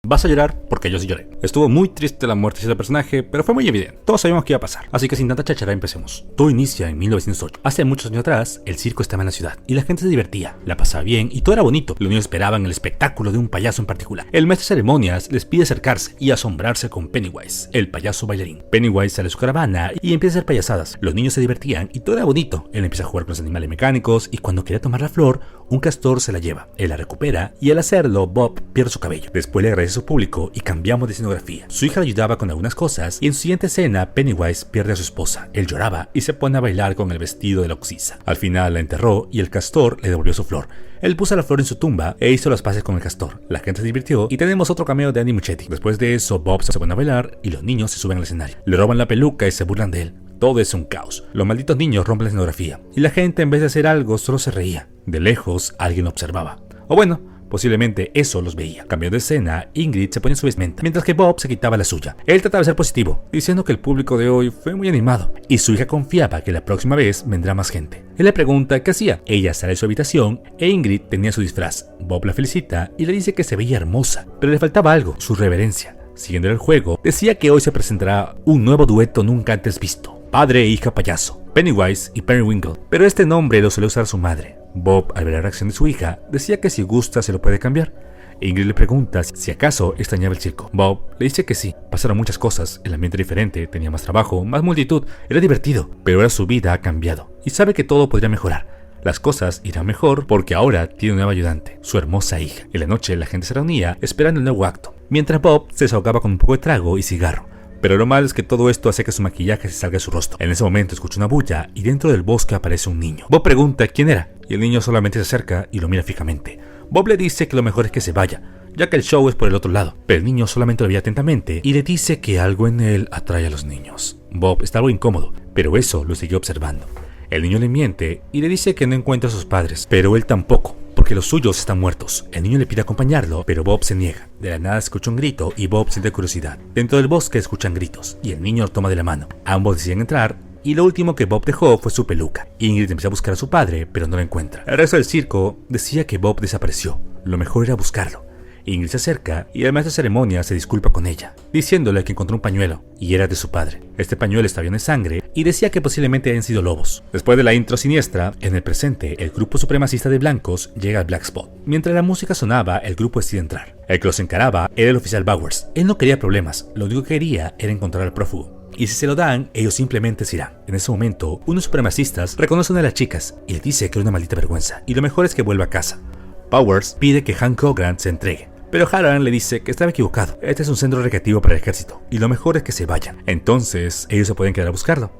Vas a llorar porque yo sí lloré. Estuvo muy triste la muerte de ese personaje, pero fue muy evidente. Todos sabíamos que iba a pasar. Así que sin tanta cháchara empecemos. Todo inicia en 1908. Hace muchos años atrás, el circo estaba en la ciudad y la gente se divertía, la pasaba bien y todo era bonito. Los niños esperaban el espectáculo de un payaso en particular. El maestro de ceremonias les pide acercarse y asombrarse con Pennywise, el payaso bailarín. Pennywise sale de su caravana y empieza a hacer payasadas. Los niños se divertían y todo era bonito. Él empieza a jugar con los animales mecánicos y cuando quería tomar la flor, un castor se la lleva. Él la recupera y al hacerlo, Bob pierde su cabello. Después le agradece a su público y cambiamos de escenografía. Su hija le ayudaba con algunas cosas y en su siguiente escena, Pennywise pierde a su esposa. Él lloraba y se pone a bailar con el vestido de la Oxisa. Al final la enterró y el castor le devolvió su flor. Él puso la flor en su tumba e hizo las paces con el castor. La gente se divirtió y tenemos otro cameo de Andy Muschietti. Después de eso, Bob se pone a bailar y los niños se suben al escenario. Le roban la peluca y se burlan de él. Todo es un caos. Los malditos niños rompen la escenografía y la gente en vez de hacer algo solo se reía. De lejos alguien lo observaba. O bueno, posiblemente eso los veía. Cambiando de escena, Ingrid se ponía su vestimenta, mientras que Bob se quitaba la suya. Él trataba de ser positivo, diciendo que el público de hoy fue muy animado, y su hija confiaba que la próxima vez vendrá más gente. Él le pregunta qué hacía. Ella sale de su habitación e Ingrid tenía su disfraz. Bob la felicita y le dice que se veía hermosa, pero le faltaba algo, su reverencia. Siguiendo el juego, decía que hoy se presentará un nuevo dueto nunca antes visto. Padre e hija payaso, Pennywise y Periwinkle, pero este nombre lo solía usar su madre. Bob, al ver la reacción de su hija, decía que si gusta se lo puede cambiar. Ingrid le pregunta si acaso extrañaba el circo. Bob le dice que sí, pasaron muchas cosas, el ambiente era diferente, tenía más trabajo, más multitud, era divertido, pero ahora su vida ha cambiado y sabe que todo podría mejorar. Las cosas irán mejor porque ahora tiene un nuevo ayudante, su hermosa hija. En la noche la gente se reunía esperando el nuevo acto, mientras Bob se desahogaba con un poco de trago y cigarro. Pero lo malo es que todo esto hace que su maquillaje se salga de su rostro. En ese momento escucha una bulla y dentro del bosque aparece un niño. Bob pregunta quién era y el niño solamente se acerca y lo mira fijamente. Bob le dice que lo mejor es que se vaya, ya que el show es por el otro lado. Pero el niño solamente lo mira atentamente y le dice que algo en él atrae a los niños. Bob está algo incómodo, pero eso lo siguió observando. El niño le miente y le dice que no encuentra a sus padres, pero él tampoco, porque los suyos están muertos. El niño le pide acompañarlo, pero Bob se niega. De la nada escucha un grito y Bob siente curiosidad. Dentro del bosque escuchan gritos y el niño lo toma de la mano. Ambos deciden entrar y lo último que Bob dejó fue su peluca. Ingrid empieza a buscar a su padre, pero no lo encuentra. El resto del circo decía que Bob desapareció. Lo mejor era buscarlo. Ingrid se acerca y el maestro de ceremonia se disculpa con ella, diciéndole que encontró un pañuelo y era de su padre. Este pañuelo estaba lleno de sangre y decía que posiblemente hayan sido lobos. Después de la intro siniestra, en el presente, el grupo supremacista de blancos llega al Black Spot. Mientras la música sonaba, el grupo decide entrar. El que los encaraba era el oficial Bowers. Él no quería problemas, lo único que quería era encontrar al prófugo. Y si se lo dan, ellos simplemente se irán. En ese momento, unos supremacistas reconocen a las chicas y le dice que era una maldita vergüenza y lo mejor es que vuelva a casa. Bowers pide que Hank Cochran se entregue, pero Halloran le dice que estaba equivocado. Este es un centro recreativo para el ejército y lo mejor es que se vayan. Entonces ellos se pueden quedar a buscarlo.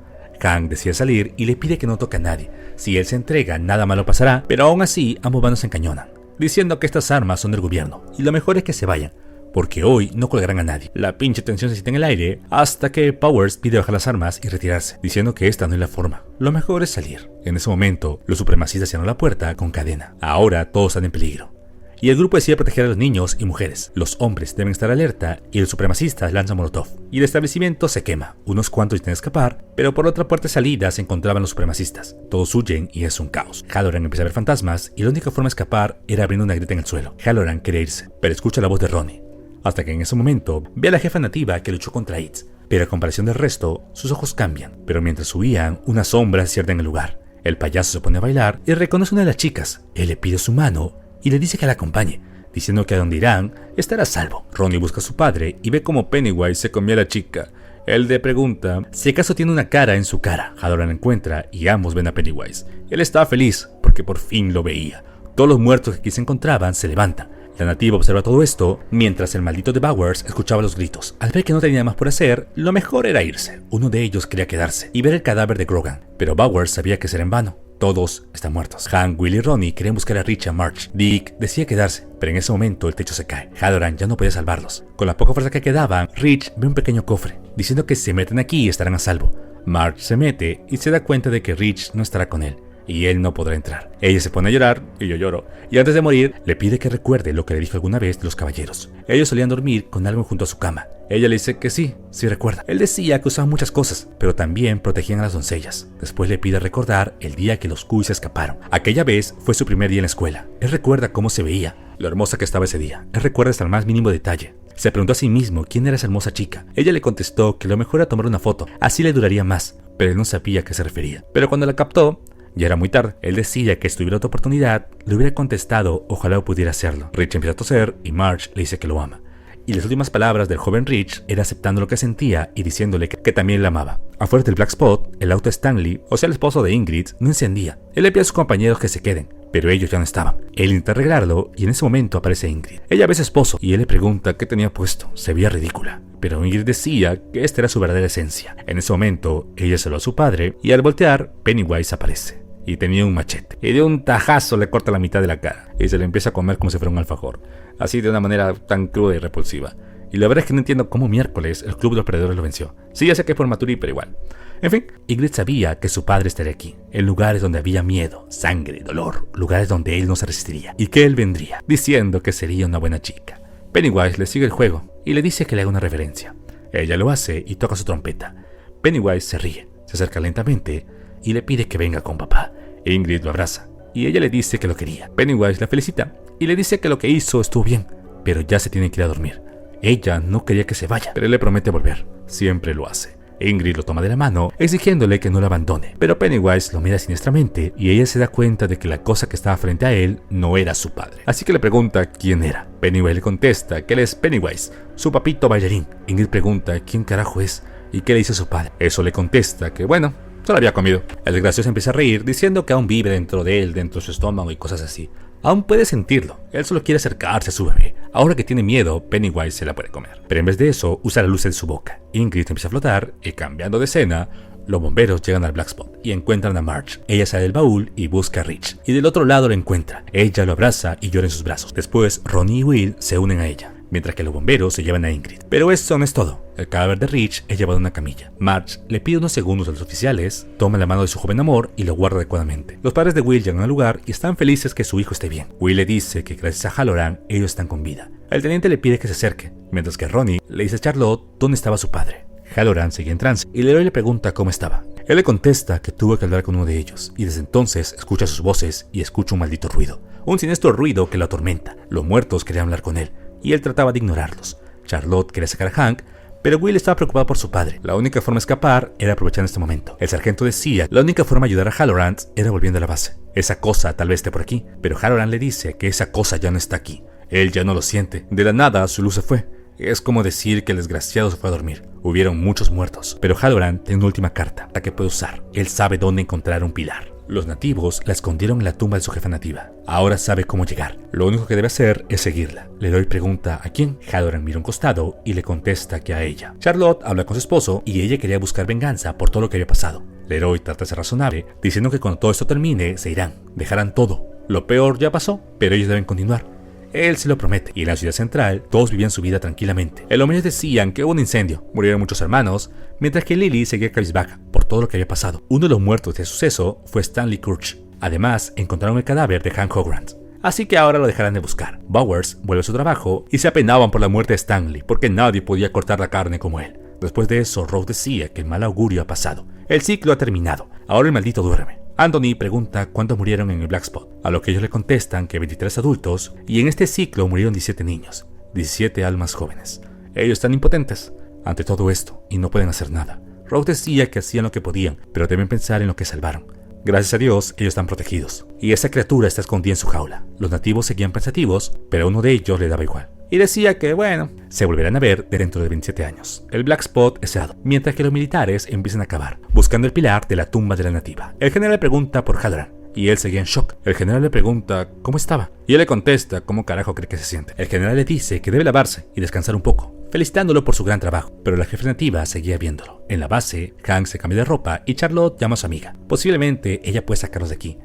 Hank decide salir y le pide que no toque a nadie. Si él se entrega, nada malo pasará, pero aún así ambos bandos se encañonan, diciendo que estas armas son del gobierno y lo mejor es que se vayan, porque hoy no colgarán a nadie. La pinche tensión se siente en el aire hasta que Powers pide bajar las armas y retirarse, diciendo que esta no es la forma. Lo mejor es salir. En ese momento, los supremacistas cierran la puerta con cadena. Ahora todos están en peligro. Y el grupo decide proteger a los niños y mujeres. Los hombres deben estar alerta y los supremacistas lanzan molotov. Y el establecimiento se quema. Unos cuantos intentan escapar, pero por otra puerta de salida se encontraban los supremacistas. Todos huyen y es un caos. Halloran empieza a ver fantasmas y la única forma de escapar era abriendo una grieta en el suelo. Halloran quiere irse, pero escucha la voz de Ronnie. Hasta que en ese momento ve a la jefa nativa que luchó contra Itz. Pero a comparación del resto, sus ojos cambian. Pero mientras huían, una sombra se cierne en el lugar. El payaso se pone a bailar y reconoce a una de las chicas. Él le pide su mano y le dice que la acompañe, diciendo que a donde irán estará a salvo. Ronnie busca a su padre y ve como Pennywise se comió a la chica. Él le pregunta si acaso tiene una cara en su cara. Halloran la encuentra y ambos ven a Pennywise. Él estaba feliz porque por fin lo veía. Todos los muertos que aquí se encontraban se levantan. La nativa observa todo esto mientras el maldito de Bowers escuchaba los gritos. Al ver que no tenía más por hacer, lo mejor era irse. Uno de ellos quería quedarse y ver el cadáver de Grogan, pero Bowers sabía que será en vano. Todos están muertos. Hank, Will y Ronnie querían buscar a Rich y a Marge. Dick decide quedarse, pero en ese momento el techo se cae. Halloran ya no podía salvarlos. Con la poca fuerza que quedaban, Rich ve un pequeño cofre, diciendo que si se meten aquí y estarán a salvo. Marge se mete y se da cuenta de que Rich no estará con él y él no podrá entrar. Ella se pone a llorar y yo lloro. Y antes de morir, le pide que recuerde lo que le dijo alguna vez de los caballeros. Ellos solían dormir con algo junto a su cama. Ella le dice que sí recuerda. Él decía que usaban muchas cosas, pero también protegían a las doncellas. Después le pide recordar el día que los Cuy se escaparon. Aquella vez fue su primer día en la escuela. Él recuerda cómo se veía, lo hermosa que estaba ese día. Él recuerda hasta el más mínimo detalle. Se preguntó a sí mismo quién era esa hermosa chica. Ella le contestó que lo mejor era tomar una foto, así le duraría más, pero él no sabía a qué se refería. Pero cuando la captó, ya era muy tarde. Él decía que si tuviera otra oportunidad, le hubiera contestado ojalá pudiera hacerlo. Rich empieza a toser y Marge le dice que lo ama. Y las últimas palabras del joven Rich era aceptando lo que sentía y diciéndole que también la amaba. Afuera del Black Spot, el auto de Stanley, o sea el esposo de Ingrid, no encendía. Él le pide a sus compañeros que se queden, pero ellos ya no estaban. Él intenta arreglarlo y en ese momento aparece Ingrid. Ella ve a su esposo y él le pregunta qué tenía puesto. Se veía ridícula, pero Ingrid decía que esta era su verdadera esencia. En ese momento, ella se lo a su padre y al voltear, Pennywise aparece. Y tenía un machete. Y de un tajazo le corta la mitad de la cara. Y se le empieza a comer como si fuera un alfajor. Así de una manera tan cruda y repulsiva. Y la verdad es que no entiendo cómo miércoles el Club de los Perdedores lo venció. Sí, ya sé que es por Maturi, pero igual. En fin, Ingrid sabía que su padre estaría aquí. En lugares donde había miedo, sangre, dolor. Lugares donde él no se resistiría. Y que él vendría, diciendo que sería una buena chica. Pennywise le sigue el juego y le dice que le haga una reverencia. Ella lo hace y toca su trompeta. Pennywise se ríe, se acerca lentamente y le pide que venga con papá. Ingrid lo abraza y ella le dice que lo quería. Pennywise la felicita y le dice que lo que hizo estuvo bien, pero ya se tiene que ir a dormir. Ella no quería que se vaya, pero él le promete volver. Siempre lo hace. Ingrid lo toma de la mano, exigiéndole que no la abandone, pero Pennywise lo mira siniestramente y ella se da cuenta de que la cosa que estaba frente a él no era su padre. Así que le pregunta quién era. Pennywise le contesta que él es Pennywise, su papito bailarín. Ingrid pregunta quién carajo es y qué le dice su padre. Eso le contesta que bueno, se lo había comido. El desgraciado empieza a reír diciendo que aún vive dentro de él, dentro de su estómago y cosas así. Aún puede sentirlo, él solo quiere acercarse a su bebé. Ahora que tiene miedo, Pennywise se la puede comer. Pero en vez de eso, usa la luz en su boca. Ingrid empieza a flotar y cambiando de escena, los bomberos llegan al Black Spot y encuentran a Marge. Ella sale del baúl y busca a Rich. Y del otro lado lo encuentra. Ella lo abraza y llora en sus brazos. Después, Ronnie y Will se unen a ella, mientras que los bomberos se llevan a Ingrid. Pero eso no es todo. El cadáver de Rich es llevado a una camilla. Marge le pide unos segundos a los oficiales, toma la mano de su joven amor y lo guarda adecuadamente. Los padres de Will llegan al lugar y están felices que su hijo esté bien. Will le dice que gracias a Halloran ellos están con vida. El teniente le pide que se acerque, mientras que Ronnie le dice a Charlotte dónde estaba su padre. Halloran sigue en trance y Leroy le pregunta cómo estaba. Él le contesta que tuvo que hablar con uno de ellos y desde entonces escucha sus voces y escucha un maldito ruido. Un siniestro ruido que lo atormenta. Los muertos querían hablar con él y él trataba de ignorarlos. Charlotte quería sacar a Hank, pero Will estaba preocupado por su padre. La única forma de escapar era aprovechar este momento. El sargento decía la única forma de ayudar a Halloran era volviendo a la base. Esa cosa tal vez esté por aquí, pero Halloran le dice que esa cosa ya no está aquí. Él ya no lo siente. De la nada su luz se fue. Es como decir que el desgraciado se fue a dormir. Hubieron muchos muertos, pero Halloran tiene una última carta, la que puede usar. Él sabe dónde encontrar un pilar. Los nativos la escondieron en la tumba de su jefa nativa. Ahora sabe cómo llegar. Lo único que debe hacer es seguirla. Leroy pregunta ¿a quién? Halloran mira a un costado y le contesta que a ella. Charlotte habla con su esposo y ella quería buscar venganza por todo lo que había pasado. Leroy trata de ser razonable, diciendo que cuando todo esto termine, se irán. Dejarán todo. Lo peor ya pasó, pero ellos deben continuar. Él se lo promete, y en la ciudad central todos vivían su vida tranquilamente. En los medios decían que hubo un incendio, murieron muchos hermanos, mientras que Lily seguía cabizbaja por todo lo que había pasado. Uno de los muertos de suceso fue Stanley Kurtz. Además, encontraron el cadáver de Hank Hogrant. Así que ahora lo dejarán de buscar. Bowers vuelve a su trabajo y se apenaban por la muerte de Stanley, porque nadie podía cortar la carne como él. Después de eso, Rose decía que el mal augurio ha pasado. El ciclo ha terminado. Ahora el maldito duerme. Anthony pregunta cuántos murieron en el Black Spot, a lo que ellos le contestan que 23 adultos, y en este ciclo murieron 17 niños, 17 almas jóvenes. Ellos están impotentes ante todo esto y no pueden hacer nada. Rose decía que hacían lo que podían, pero deben pensar en lo que salvaron. Gracias a Dios, ellos están protegidos, y esa criatura está escondida en su jaula. Los nativos seguían pensativos, pero a uno de ellos le daba igual. Y decía que, bueno, se volverán a ver dentro de 27 años. El Black Spot es cerrado, mientras que los militares empiezan a cavar, buscando el pilar de la tumba de la nativa. El general le pregunta por Halloran, y él seguía en shock. El general le pregunta cómo estaba, y él le contesta cómo carajo cree que se siente. El general le dice que debe lavarse y descansar un poco, felicitándolo por su gran trabajo, pero la jefa nativa seguía viéndolo. En la base, Hank se cambia de ropa y Charlotte llama a su amiga. Posiblemente ella puede sacarlos de aquí.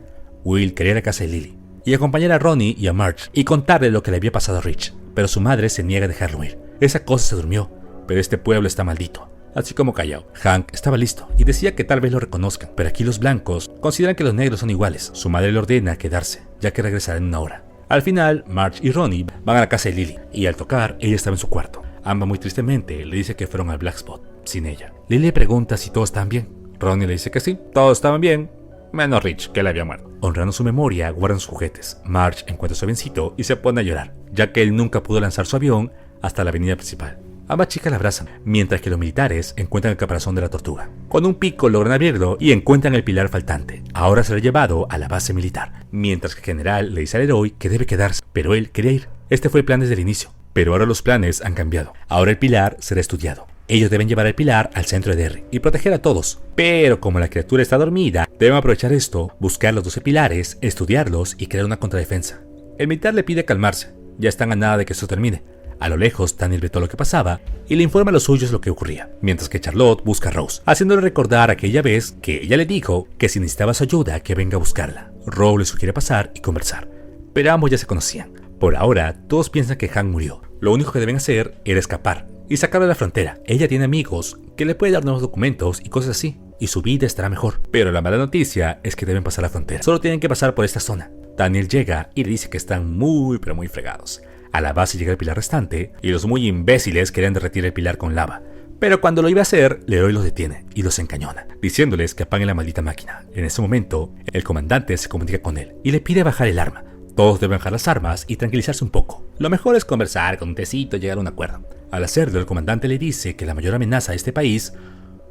Will quería ir a casa de Lily y acompañar a Ronnie y a Marge y contarle lo que le había pasado a Rich, pero su madre se niega a dejarlo ir. Esa cosa se durmió, pero este pueblo está maldito, así como callado. Hank estaba listo y decía que tal vez lo reconozcan, pero aquí los blancos consideran que los negros son iguales. Su madre le ordena quedarse, ya que regresará en una hora. Al final, Marge y Ronnie van a la casa de Lily y al tocar, ella estaba en su cuarto. Amba muy tristemente le dice que fueron al Black Spot sin ella. Lily le pregunta si todos estaban bien. Ronnie le dice que sí, todos estaban bien, menos Rich, que le había muerto. Honrando su memoria, guardan sus juguetes. Marge encuentra su avioncito y se pone a llorar, ya que él nunca pudo lanzar su avión hasta la avenida principal. Ambas chicas la abrazan, mientras que los militares encuentran el caparazón de la tortuga. Con un pico logran abrirlo y encuentran el pilar faltante. Ahora será llevado a la base militar, mientras que el general le dice al héroe que debe quedarse, pero él quería ir. Este fue el plan desde el inicio, pero ahora los planes han cambiado. Ahora el pilar será estudiado. Ellos deben llevar el pilar al centro de Derry y proteger a todos. Pero como la criatura está dormida, deben aprovechar esto, buscar los 12 pilares, estudiarlos y crear una contradefensa. El militar le pide calmarse. Ya están a nada de que esto termine. A lo lejos, Daniel ve todo lo que pasaba y le informa a los suyos lo que ocurría, mientras que Charlotte busca a Rose, haciéndole recordar aquella vez que ella le dijo que si necesitaba su ayuda, que venga a buscarla. Rose le sugiere pasar y conversar, pero ambos ya se conocían. Por ahora, todos piensan que Hank murió. Lo único que deben hacer era escapar y sacarlo de la frontera. Ella tiene amigos que le pueden dar nuevos documentos y cosas así, y su vida estará mejor. Pero la mala noticia es que deben pasar la frontera. Solo tienen que pasar por esta zona. Daniel llega y le dice que están muy fregados. A la base llega el pilar restante y los muy imbéciles querían derretir el pilar con lava. Pero cuando lo iba a hacer, Leroy los detiene y los encañona, diciéndoles que apaguen la maldita máquina. En ese momento, el comandante se comunica con él y le pide bajar el arma. Todos deben bajar las armas y tranquilizarse un poco. Lo mejor es conversar con un tecito y llegar a un acuerdo. Al hacerlo, el comandante le dice que la mayor amenaza a este país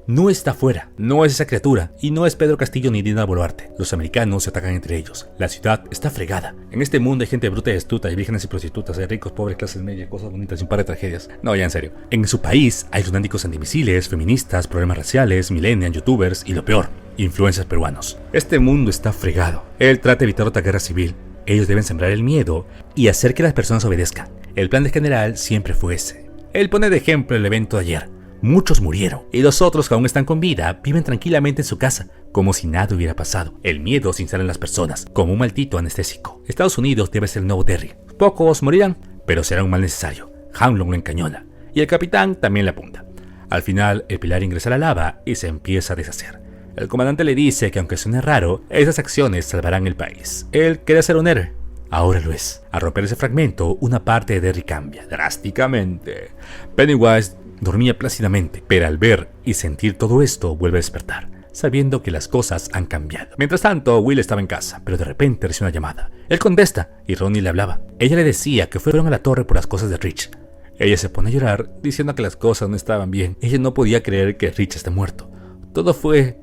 no está afuera, no es esa criatura, y no es Pedro Castillo ni Dina Boluarte. Los americanos se atacan entre ellos. La ciudad está fregada. En este mundo hay gente bruta y astuta, hay vírgenes y prostitutas, hay ricos, pobres, clases medias, cosas bonitas y un par de tragedias. No, ya en serio. En su país hay lunáticos antimisiles, feministas, problemas raciales, millennials, youtubers y lo peor, influencers peruanos. Este mundo está fregado. Él trata de evitar otra guerra civil. Ellos deben sembrar el miedo y hacer que las personas obedezcan. El plan del general siempre fue ese. Él pone de ejemplo el evento de ayer. Muchos murieron, y los otros que aún están con vida viven tranquilamente en su casa, como si nada hubiera pasado. El miedo se instala en las personas, como un maldito anestésico. Estados Unidos debe ser el nuevo Derry. Pocos morirán, pero será un mal necesario. Hanlon lo encañona, y el capitán también le apunta. Al final, el pilar ingresa a la lava y se empieza a deshacer. El comandante le dice que aunque suene raro, esas acciones salvarán el país. Él quería ser un héroe. Ahora lo es. Al romper ese fragmento, una parte de Derry cambia drásticamente. Pennywise dormía plácidamente, pero al ver y sentir todo esto vuelve a despertar, sabiendo que las cosas han cambiado. Mientras tanto, Will estaba en casa, pero de repente recibe una llamada. Él contesta y Ronnie le hablaba. Ella le decía que fueron a la torre por las cosas de Rich. Ella se pone a llorar, diciendo que las cosas no estaban bien. Ella no podía creer que Rich esté muerto. Todo fue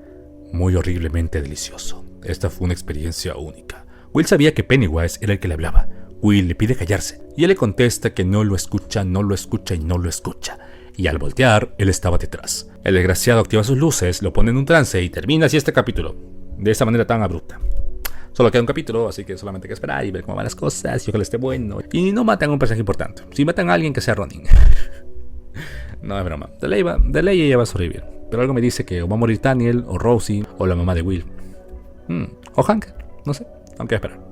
muy horriblemente delicioso. Esta fue una experiencia única. Will sabía que Pennywise era el que le hablaba. Will le pide callarse, y él le contesta que no lo escucha y no lo escucha. Y al voltear, él estaba detrás. El desgraciado activa sus luces, lo pone en un trance y termina así este capítulo. De esa manera tan abrupta. Solo queda un capítulo, así que solamente hay que esperar y ver cómo van las cosas y ojalá esté bueno. Y no matan a un personaje importante. Si matan a alguien, que sea Ronin. No es broma. De ley ella va a sobrevivir. Pero algo me dice que o va a morir Daniel, o Rosie, o la mamá de Will. O Hank. No sé. Aunque esperar.